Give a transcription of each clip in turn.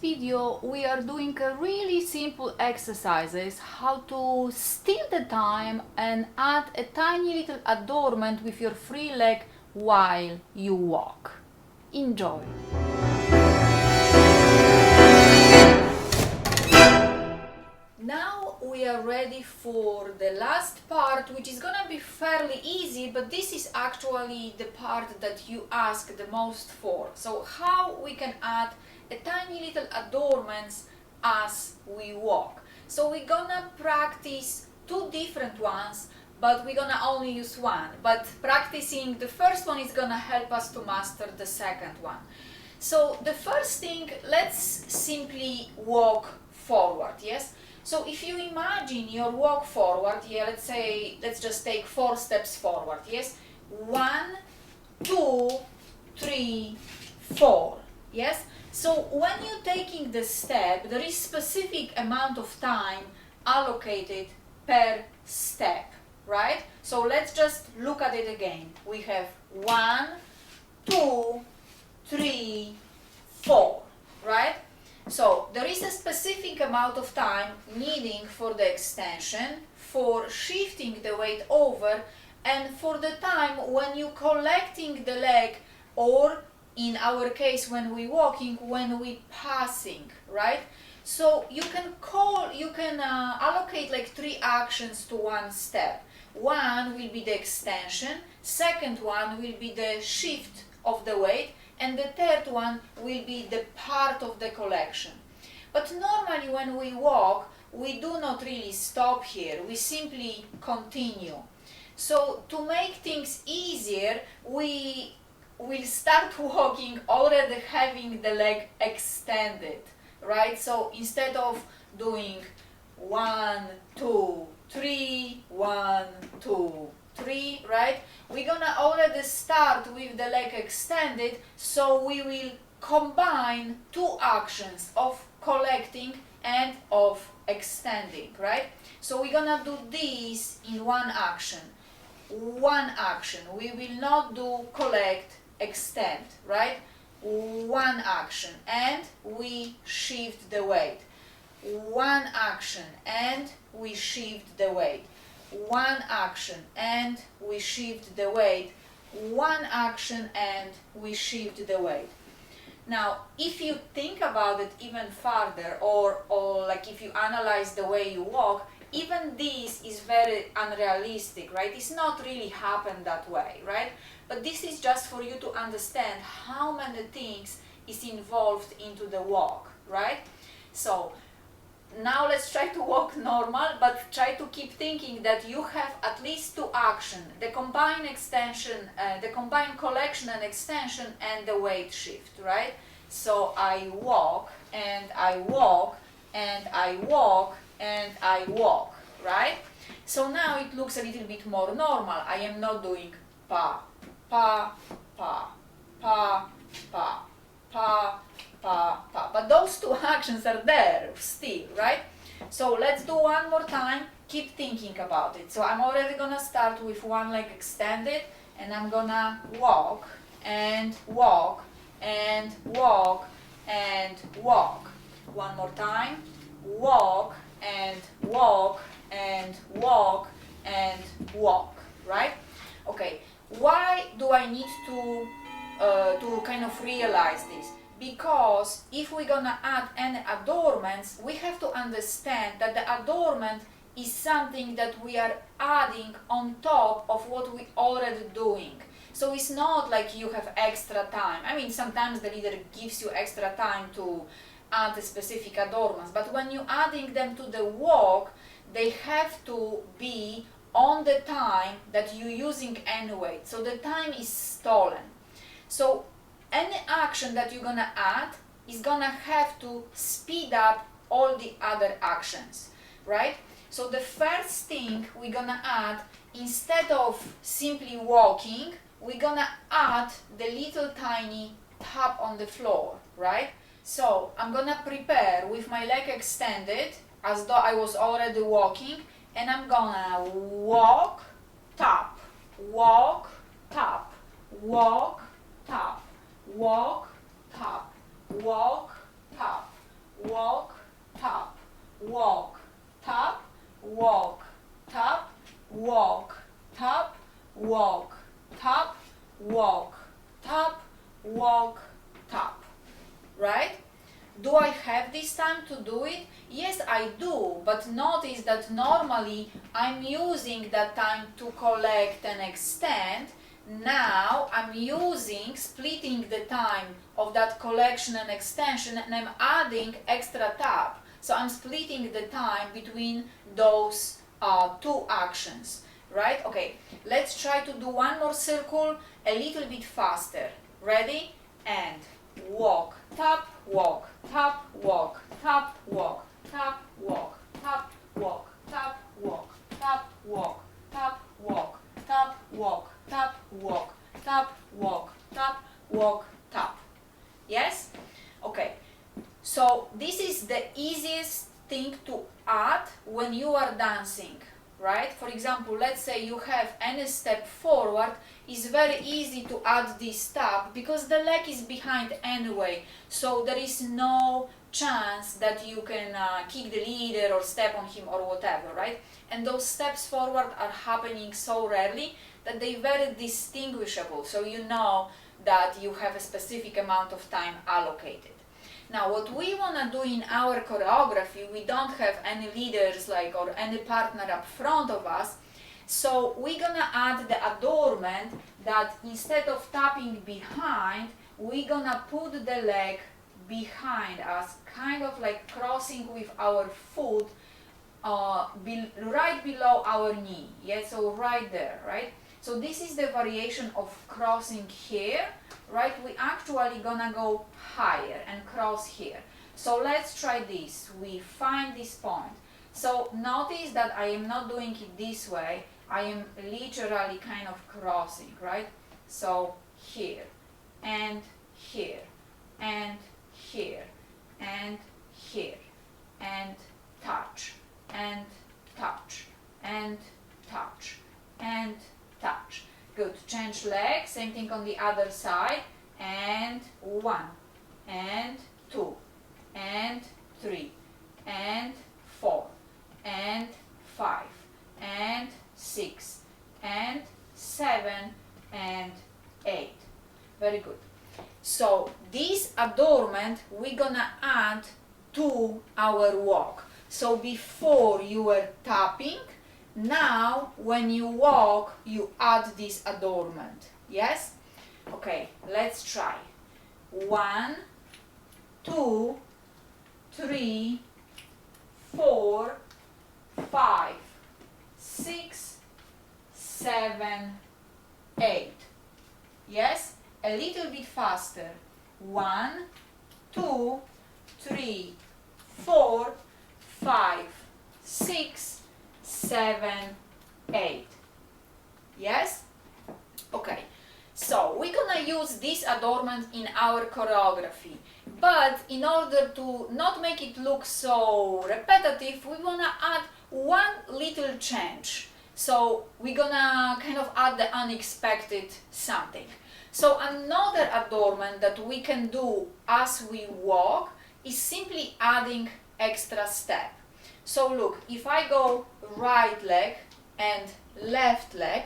video we are doing a really simple exercises how to steal the time and add a tiny little adornment with your free leg while you walk. Enjoy! Now we are ready for the last part, which is gonna be fairly easy, but this is actually the part that you ask the most for. So how we can add a tiny little adornments as we walk. So we're gonna practice two different ones, but we're gonna only use one. But practicing the first one is gonna help us to master the second one. So the first thing, let's simply walk forward, yes? So if you imagine your walk forward, yeah, let's just take 4 steps forward, yes? 1, 2, 3, 4, yes? So when you're taking the step, there is specific amount of time allocated per step, right? So let's just look at it again. We have 1, 2, 3, 4, right? So there is a specific amount of time needing for the extension, for shifting the weight over, and for the time when you're collecting the leg, or in our case when we're walking, when we're passing, right? So you can allocate like 3 actions to one step. One will be the extension, second one will be the shift of the weight, and the third one will be the part of the collection. But normally when we walk, we do not really stop here, we simply continue. So to make things easier, we will start walking already having the leg extended, right? So instead of doing 1, 2, 3, 1, 2, 3, right? We're gonna already start with the leg extended, so we will combine 2 actions of collecting and of extending, right? So we're gonna do this in one action. One action. We will not do collect, extend, right? One action, and we shift the weight. One action, and we shift the weight. One action, and we shift the weight. One action, and we shift the weight. Now, if you think about it even further, or like if you analyze the way you walk, even this is very unrealistic, right? It's not really happened that way, right? But this is just for you to understand how many things is involved into the walk, right? So now let's try to walk normal, but try to keep thinking that you have at least 2 actions, the combined extension, the combined collection and extension, and the weight shift, right? So I walk, and I walk, and I walk, and I walk, right? So now it looks a little bit more normal. I am not doing pa, pa, pa, pa, pa, pa, pa, pa. But those 2 actions are there still, right? So let's do one more time. Keep thinking about it. So I'm already gonna start with one leg extended, and I'm gonna walk, and walk, and walk, and walk. One more time. Walk, and walk, and walk, and walk, right? Okay, why do I need to kind of realize this? Because if we're gonna add any adornments, we have to understand that the adornment is something that we are adding on top of what we're already doing. So it's not like you have extra time. I mean, sometimes the leader gives you extra time to add a specific adornments, but when you're adding them to the walk, they have to be on the time that you're using anyway. So the time is stolen. So any action that you're gonna add is gonna have to speed up all the other actions, right? So the first thing we're gonna add, instead of simply walking, we're gonna add the little tiny tap on the floor, right? So I'm gonna prepare with my leg extended as though I was already walking, and I'm gonna walk, tap, walk, tap, walk, tap, walk, tap, walk, tap, walk, tap, walk, tap, walk, tap, walk, tap, walk, tap, walk, tap, walk, tap. Right? Do I have this time to do it? Yes, I do, but notice that normally I'm using that time to collect and extend. Now I'm splitting the time of that collection and extension, and I'm adding extra tap. So I'm splitting the time between those two actions, right? Okay, let's try to do one more circle a little bit faster. Ready? And walk, tap, walk, tap, walk, tap, walk, tap, walk, tap, walk, tap, walk, tap, walk, tap, walk, tap, walk, tap, walk, tap, walk, tap, walk, tap. Yes? Okay. So this is the easiest thing to add when you are dancing, right? For example, let's say you have any step forward, it's very easy to add this tap because the leg is behind anyway, so there is no chance that you can kick the leader or step on him or whatever, right? And those steps forward are happening so rarely that they're very distinguishable, so you know that you have a specific amount of time allocated. Now what we want to do in our choreography, we don't have any leaders or any partner up front of us, so we're gonna add the adornment that instead of tapping behind, we're gonna put the leg behind us, kind of like crossing with our foot right below our knee. Yeah, so right there, right? So this is the variation of crossing here, right? We actually gonna go higher and cross here. So let's try this. We find this point. So notice that I am not doing it this way. I am literally kind of crossing, right? So here, and here, and here, and here, and touch, and touch, and touch, and touch. Good. Change leg. Same thing on the other side. And 1, and 2, and 3, and 4, and 5, and 6, and 7, and 8. Very good. So this adornment we're gonna add to our walk. So before you were tapping, now when you walk you add this adornment. Yes? Okay, let's try. 1, 2, 3, 4, 5, 6, 7, 8. Yes? A little bit faster. 1, 2, 3, 4, 5, 6, 7, 8. Yes? Okay. So we're gonna use this adornment in our choreography, but in order to not make it look so repetitive, we wanna add one little change. So we're gonna kind of add the unexpected something. So another adornment that we can do as we walk is simply adding extra step. So look, if I go right leg and left leg,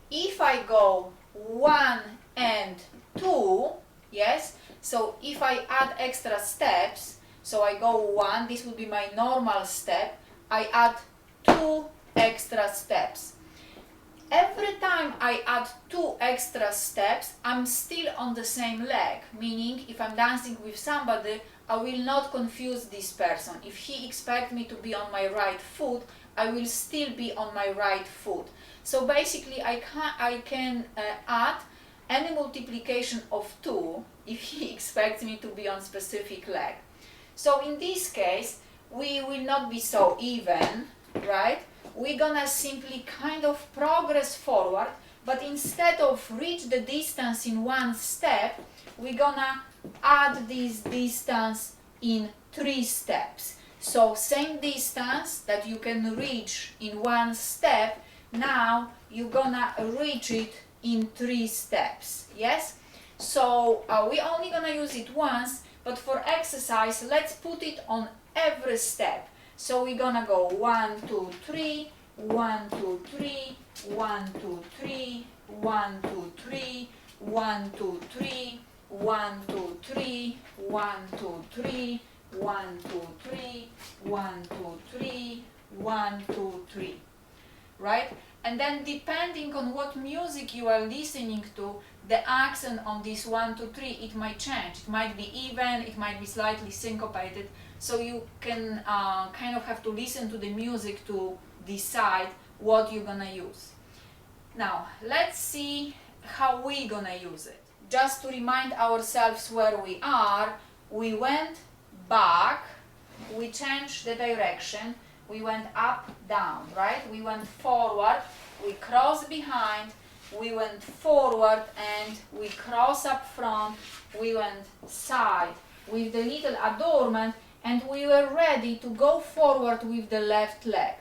if I go 1 and 2, yes, so if I add extra steps, so I go 1, this will be my normal step, I add 2 extra steps. Every time I add 2 extra steps, I'm still on the same leg, meaning if I'm dancing with somebody, I will not confuse this person. If he expects me to be on my right foot, I will still be on my right foot. So basically I can add any multiplication of 2 if he expects me to be on specific leg. So in this case, we will not be so even, right? We're gonna simply kind of progress forward, but instead of reach the distance in 1 step, we're gonna add this distance in 3 steps. So same distance that you can reach in 1 step, now you're gonna reach it in 3 steps. Yes? So we're only gonna use it once, but for exercise, let's put it on every step. So we're gonna go 1, 2, 3, 1, 2, 3, 1, 2, 3, 1, 2, 3, 1, 2, 3, 1, 2, 3, 1, 2, 3, 1, 2, 3, 1, 2, 3, 1, 2, 3. Right? And then depending on what music you are listening to, the accent on this 1, 2, 3, it might change. It might be even, it might be slightly syncopated. So you can kind of have to listen to the music to decide what you're gonna use. Now, let's see how we're gonna use it. Just to remind ourselves where we are, we went back, we changed the direction, we went up, down, right? We went forward, we crossed behind, we went forward and we cross up front, we went side with the little adornment, and we were ready to go forward with the left leg.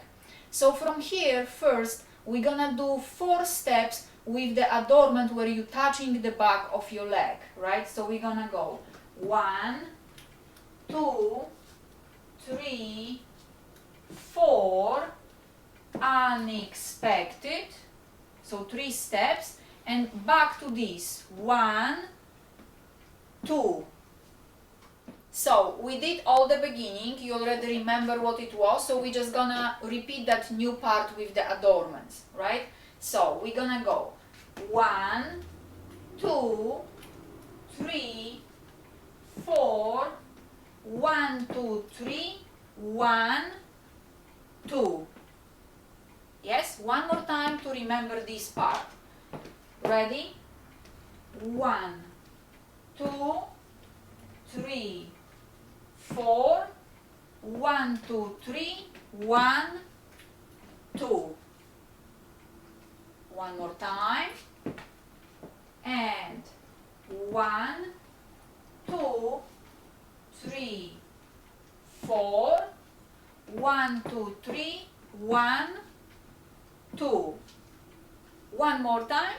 So from here, first, we're gonna do 4 steps with the adornment where you're touching the back of your leg, right? So we're gonna go 1, 2, 3, 4, unexpected, so 3 steps, and back to this, 1, 2. So we did all the beginning, you already remember what it was, so we're just gonna repeat that new part with the adornments, right? So we're gonna go 1, 2, 3, 4, 1, 2, 3, 1, 2. Yes, one more time to remember this part. Ready? 1, 2, 3, 4, 1, 2, 3, 1, 2. One more time. And 1, 2, 3, 4, 1, 2, 3, 1, 2. One more time.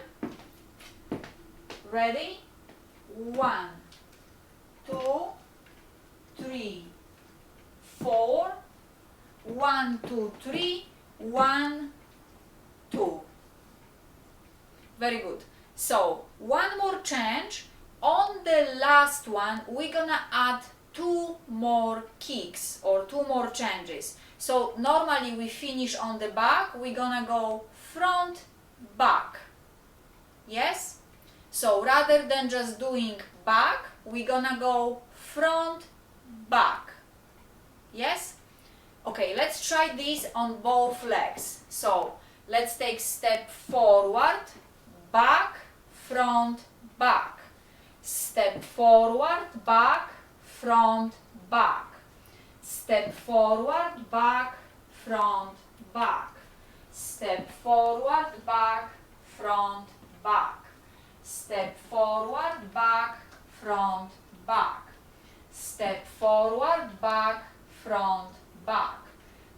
Ready? 1, 2, 3, 4, 1, 2, 3, 1, 2. Very good. So one more change. On the last one, we're gonna add 2 more kicks or 2 more changes. So normally we finish on the back, we're gonna go front, back. Yes? So rather than just doing back, we're gonna go front, back. Yes? Okay, let's try this on both legs. So let's take step forward, back, front, back. Step forward, back, front, back. Step forward, back, front, back. Step forward, back, front, back. Step forward, back, front, back. Step forward, back, front, back.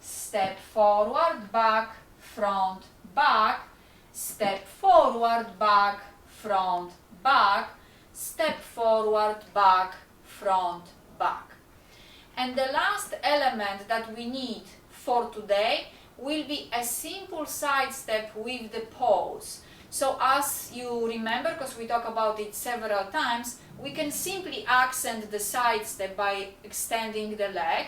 Step forward, back, front, back. Step forward, back, front, back. Step forward, back, front, back. And the last element that we need for today will be a simple side step with the pose. So as you remember, because we talked about it several times, we can simply accent the side step by extending the leg.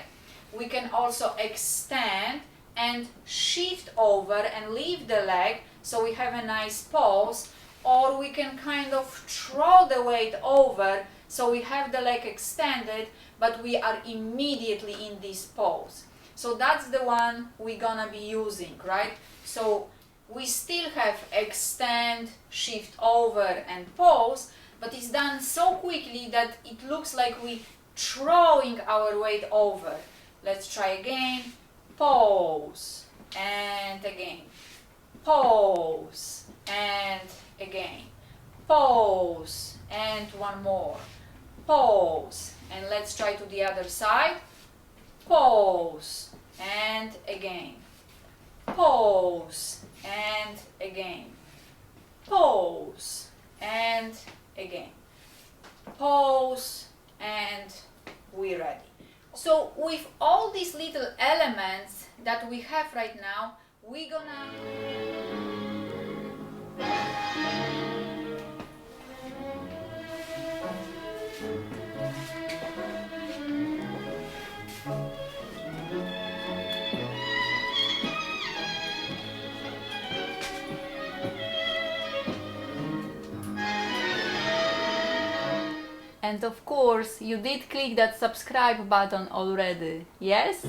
We can also extend and shift over and leave the leg so we have a nice pose, or we can kind of throw the weight over so we have the leg extended but we are immediately in this pose. So that's the one we're gonna be using, right? So we still have extend, shift over and pose, but it's done so quickly that it looks like we throwing our weight over. Let's try again. Pose and again. Pose and again. Pose and one more. Pose, and let's try to the other side. Pose and again. Pose and again. Pose and again. Pose and So with all these little elements that we have right now, we're gonna And of course, you did click that subscribe button already, yes?